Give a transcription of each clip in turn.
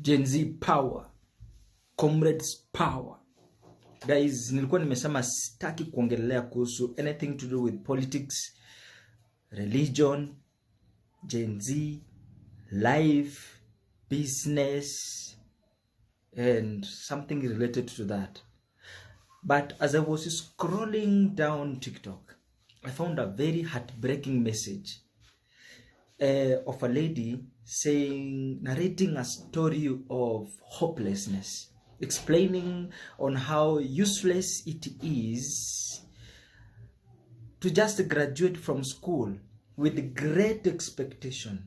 Genzee power, comrades power. Guys, nilikuwa nimesema sitaki kuongelea kuhusu anything to do with politics, religion, Genzee, life, business, and something related to that. But as I was scrolling down TikTok, I found a very heartbreaking message of a lady narrating a story of hopelessness, explaining on how useless it is to just graduate from school with great expectation,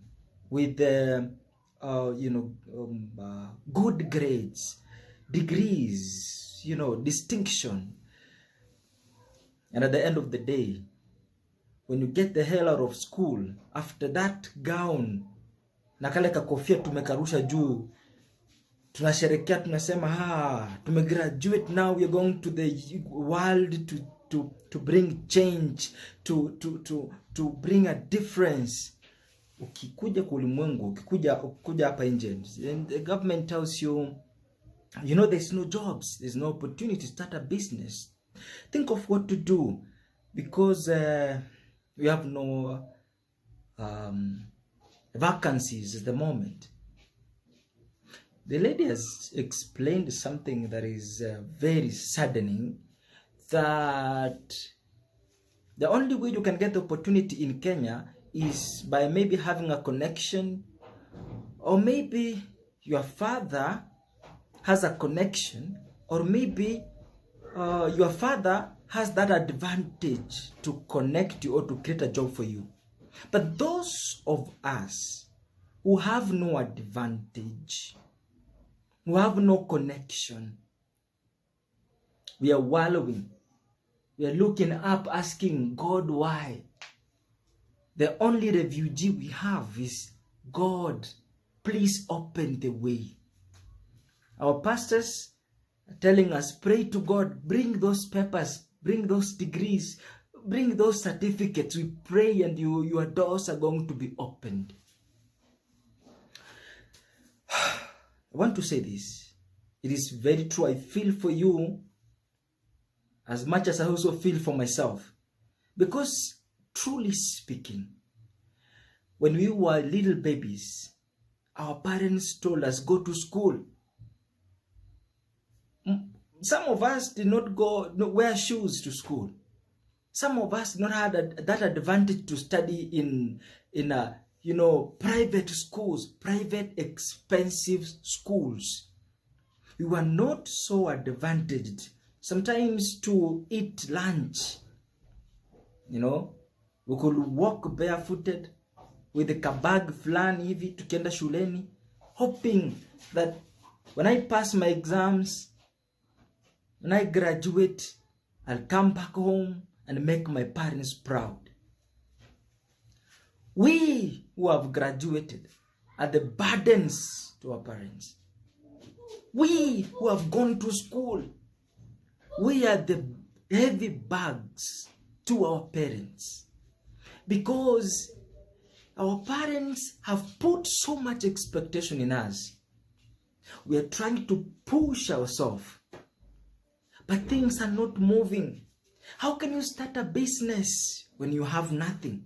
with good grades, degrees, distinction, and at the end of the day, when you get the hell out of school, after that gown na kale kakofia tumekarusha juu, tunasherekea, tunasema tumegraduate, now we are going to the world to bring change, to bring a difference. Ukikuja kwa ulimwengu, ukikuja hapa nje, and the government tells you, there's no jobs, there's no opportunity to start a business. Think of what to do, because we have no vacancies at the moment. The lady has explained something that is very saddening, that the only way you can get the opportunity in Kenya is by maybe having a connection, or maybe your father has a connection, or maybe your father has that advantage to connect you or to create a job for you. But those of us who have no advantage, who have no connection, we are wallowing. We are looking up, asking God why. The only refugee we have is, God, please open the way. Our pastors are telling us, pray to God, bring those papers, bring those degrees, bring those certificates. We pray and your doors are going to be opened. I want to say this. It is very true. I feel for you as much as I also feel for myself. Because truly speaking, when we were little babies, our parents told us, go to school. Some of us did not wear shoes to school. Some of us did not have that advantage to study in private schools, private expensive schools. We were not so advantaged. Sometimes to eat lunch, we could walk barefooted with a kabag fulani hivi tukienda shuleni, hoping that when I pass my exams, when I graduate, I'll come back home and make my parents proud. We who have graduated are the burdens to our parents. We who have gone to school, we are the heavy bags to our parents. Because our parents have put so much expectation in us. We are trying to push ourselves, but things are not moving. How can you start a business when you have nothing?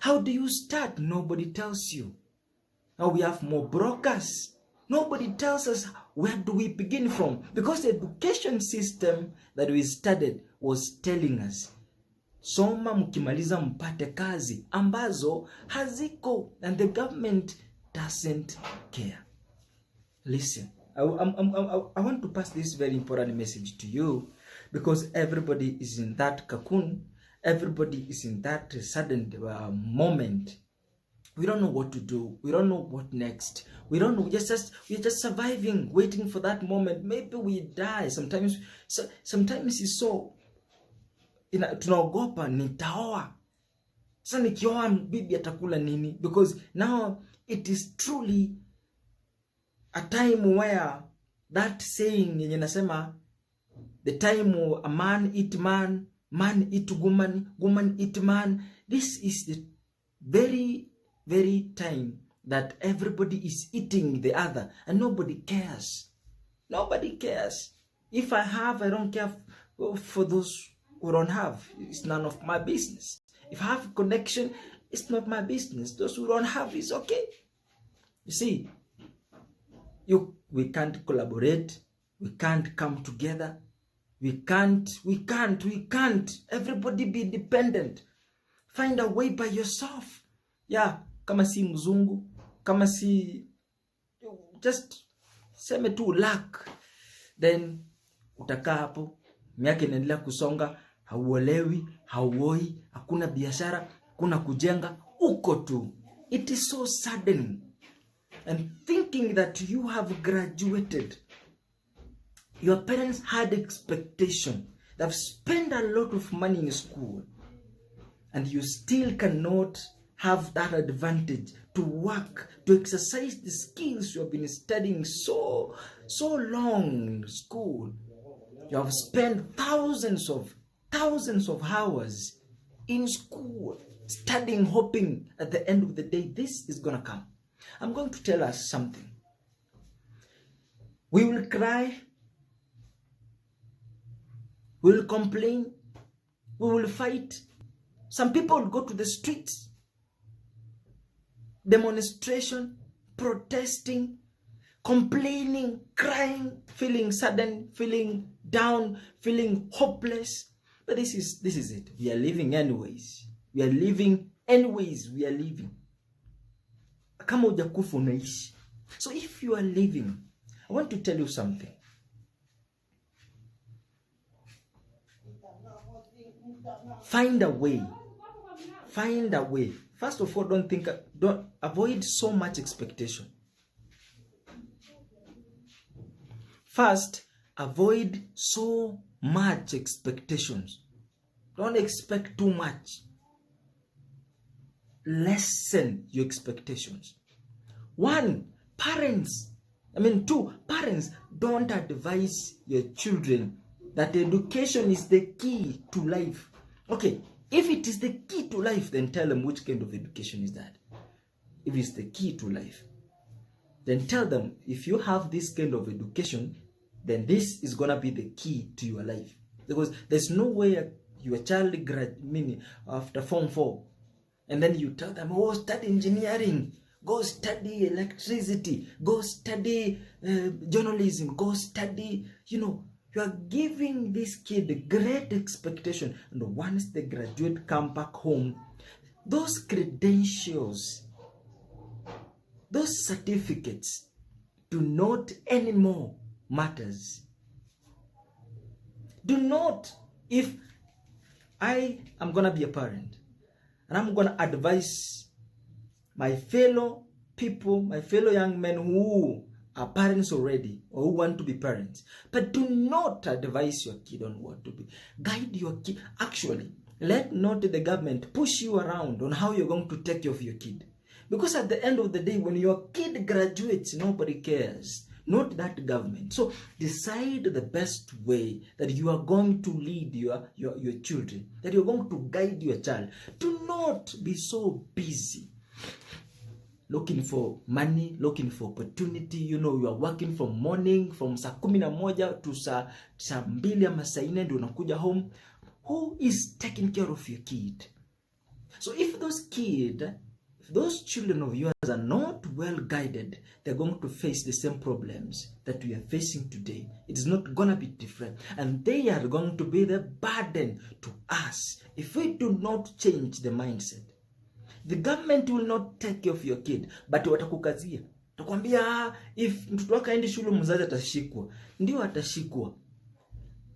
How do you start? Nobody tells you. Now we have more brokers. Nobody tells us where do we begin from. Because the education system that we studied was telling us, soma mkimaliza mpate kazi ambazo haziko, and the government doesn't care. Listen, I want to pass this very important message to you, because everybody is in that cocoon. Everybody is in that sudden moment. We don't know what to do. We don't know what next. We don't know. We're just surviving, waiting for that moment. Maybe we die. Sometimes it's so. Tunaogopa nitaoa. Sasa nikioa bibi atakula nini? Because now it is truly a time where that saying yenye nasema, the time a man eat man, man eat woman, woman eat man. This is the very, very time that everybody is eating the other and nobody cares. Nobody cares. If I have, I don't care for those who don't have. It's none of my business. If I have a connection, it's not my business. Those who don't have is okay. You see, we can't collaborate. We can't come together. We can't. Everybody be independent. Find a way by yourself. Yeah, kama si mzungu, kama si, just seme tu luck. Then utakaa hapo, miaka inaendelea kusonga, hauolewi, hauoi, hakuna biashara, kuna kujenga, uko tu. It is so sudden. And thinking that you have graduated, your parents had expectation. They've spent a lot of money in school, and you still cannot have that advantage to work, to exercise the skills you have been studying so long in school. You have spent thousands of hours in school studying, hoping at the end of the day this is gonna come. I'm going to tell us something. We will cry, we will complain, we will fight. Some people will go to the streets, demonstration, protesting, complaining, crying, feeling saddened, feeling down, feeling hopeless. But this is it. We are living anyways. We are living anyways. We are living. Kama hujakufa unaishi. So if you are living, I want to tell you something. Find a way. Find a way. First of all, don't avoid so much expectation. First, avoid so much expectations. Don't expect too much. Lessen your expectations. Two, parents, don't advise your children that education is the key to life. Okay, if it is the key to life, then tell them which kind of education is that. If it's the key to life, then tell them, if you have this kind of education, then this is gonna be the key to your life. Because there's no way your child after Form 4, and then you tell them, oh, study engineering, go study electricity, go study journalism, go study, you are giving this kid a great expectation. And once they graduate, come back home, those credentials, those certificates do not anymore matters. Do not. If I am going to be a parent and I'm going to advise my fellow people, my fellow young men who are parents already or who want to be parents, but do not advise your kid on what to be. Guide your kid. Actually, let not the government push you around on how you're going to take care of your kid. Because at the end of the day, when your kid graduates, nobody cares. Not that government. So decide the best way that you are going to lead your children, that you're going to guide your child. Do not be so busy looking for money, looking for opportunity. You are working from morning, from saa 11 to saa 2 ama saa 4 ndio unakuja home. Who is taking care of your kid? So if those children of yours are not well guided, they're going to face the same problems that we are facing today. It is not going to be different. And they are going to be the burden to us if we do not change the mindset. The government will not take care of your kid, but watakukazia. Takwambia, if mtoto wako aende shule mzazi atashikwa. Ndio atashikwa.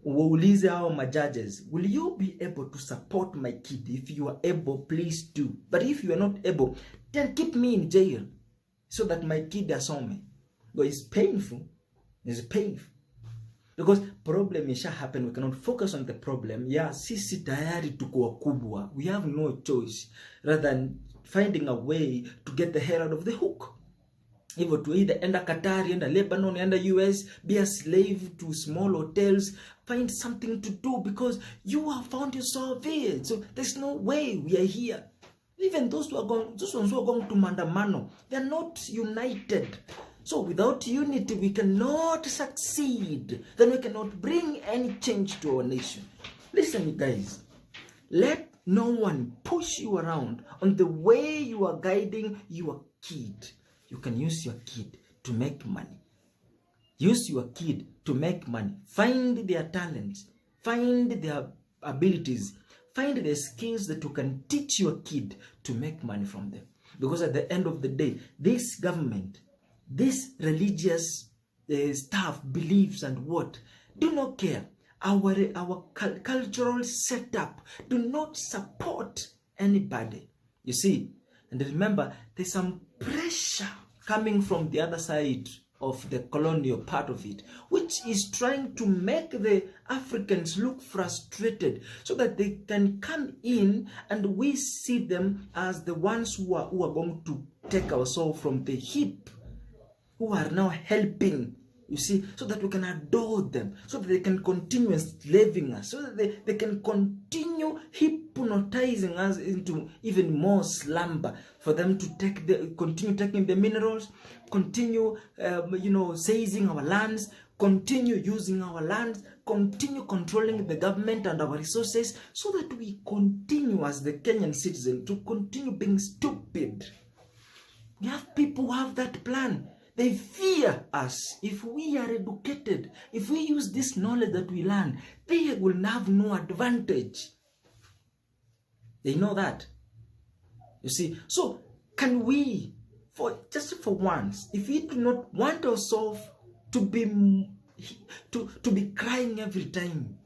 Waulize hao majudges, will you be able to support my kid? If you are able, please do. But if you are not able, then keep me in jail so that my kid asome. But it's painful. It's painful. Because problem isha happen, we cannot focus on the problem. Yeah, sisi tayari tuko wakubwa. We have no choice rather than finding a way to get the hair out of the hook. Hivyo to either enda Qatar, enda Lebanon, enda US, be a slave to small hotels, find something to do because you have found yourself here. So there's no way we are here. Even those ones who are going to maandamano, they are not united. So without unity, we cannot succeed. Then we cannot bring any change to our nation. Listen, guys, let no one push you around on the way you are guiding your kid. You can use your kid to make money. Use your kid to make money. Find their talents. Find their abilities. Find the skills that you can teach your kid to make money from them. Because at the end of the day, this government, this religious staff, beliefs and what, do not care. Our cultural setup do not support anybody. You see, and remember, there's some pressure coming from the other side of the colonial part of it, which is trying to make the Africans look frustrated so that they can come in and we see them as the ones who are going to take our soul from the hip, who are now helping, you see, so that we can adore them, so that they can continue enslaving us, so that they can continue hypnotizing us into even more slumber, for them to continue taking the minerals, continue, seizing our lands, continue using our lands, continue controlling the government and our resources, so that we continue as the Kenyan citizen to continue being stupid. We have people who have that plan. They fear us. If we are educated, if we use this knowledge that we learn, they will have no advantage. They know that. You see, so can we, just for once, if we do not want ourselves to be crying every time,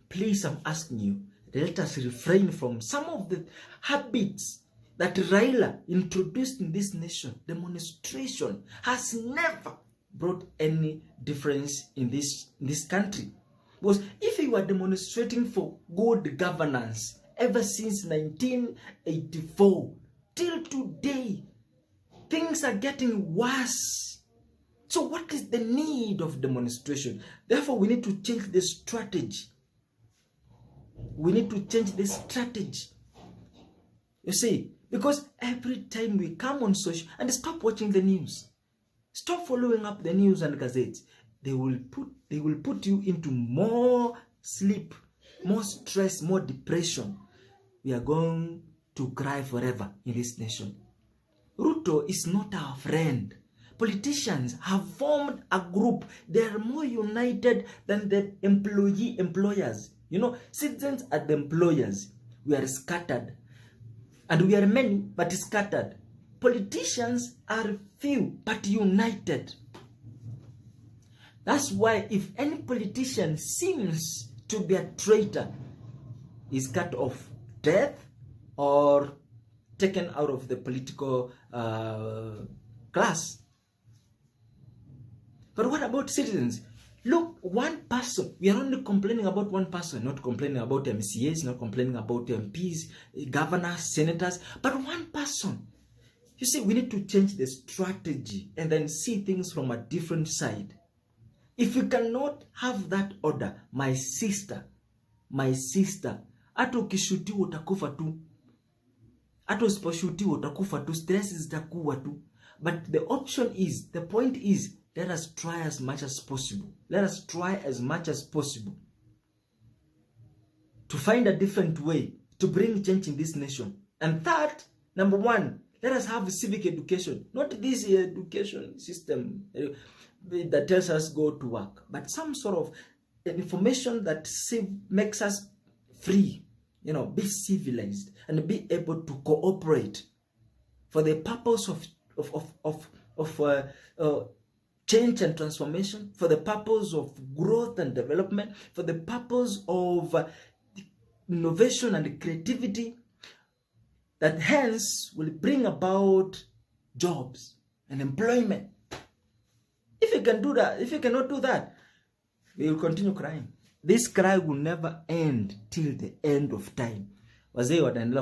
please, I'm asking you, let us refrain from some of the habits that Raila introduced in this nation. Demonstration has never brought any difference in this country. Because if you are demonstrating for good governance ever since 1984 till today, things are getting worse. So what is the need of demonstration? Therefore, we need to change the strategy. We need to change the strategy. You see, because every time we come on social, and stop watching the news, stop following up the news and gazettes, they will put you into more sleep, more stress, more depression. We are going to cry forever in this nation. Ruto is not our friend. Politicians have formed a group. They are more united than the employers. You know, citizens are the employers. We are scattered. And we are many, but scattered. Politicians are few, but united. That's why if any politician seems to be a traitor, he's cut off, death, or taken out of the political class. But what about citizens? Look, one person, we are only complaining about one person, not complaining about MCAs, not complaining about MPs, governors, senators, but one person. You see, we need to change the strategy and then see things from a different side. If you cannot have that order, my sister, hata ukishutiwa utakufa tu. Hata usiposhutiwa utakufa tu, stress zitakuwa tu. But the option is, the point is, let us try as much as possible. Let us try as much as possible to find a different way to bring change in this nation. And that, number one, let us have civic education. Not this education system that tells us go to work, but some sort of information that makes us free, be civilized and be able to cooperate for the purpose of change and transformation, for the purpose of growth and development, for the purpose of innovation and creativity, that hence will bring about jobs and employment. If you can do that, if you cannot do that, we will continue crying. This cry will never end till the end of time. Wazee wataendelea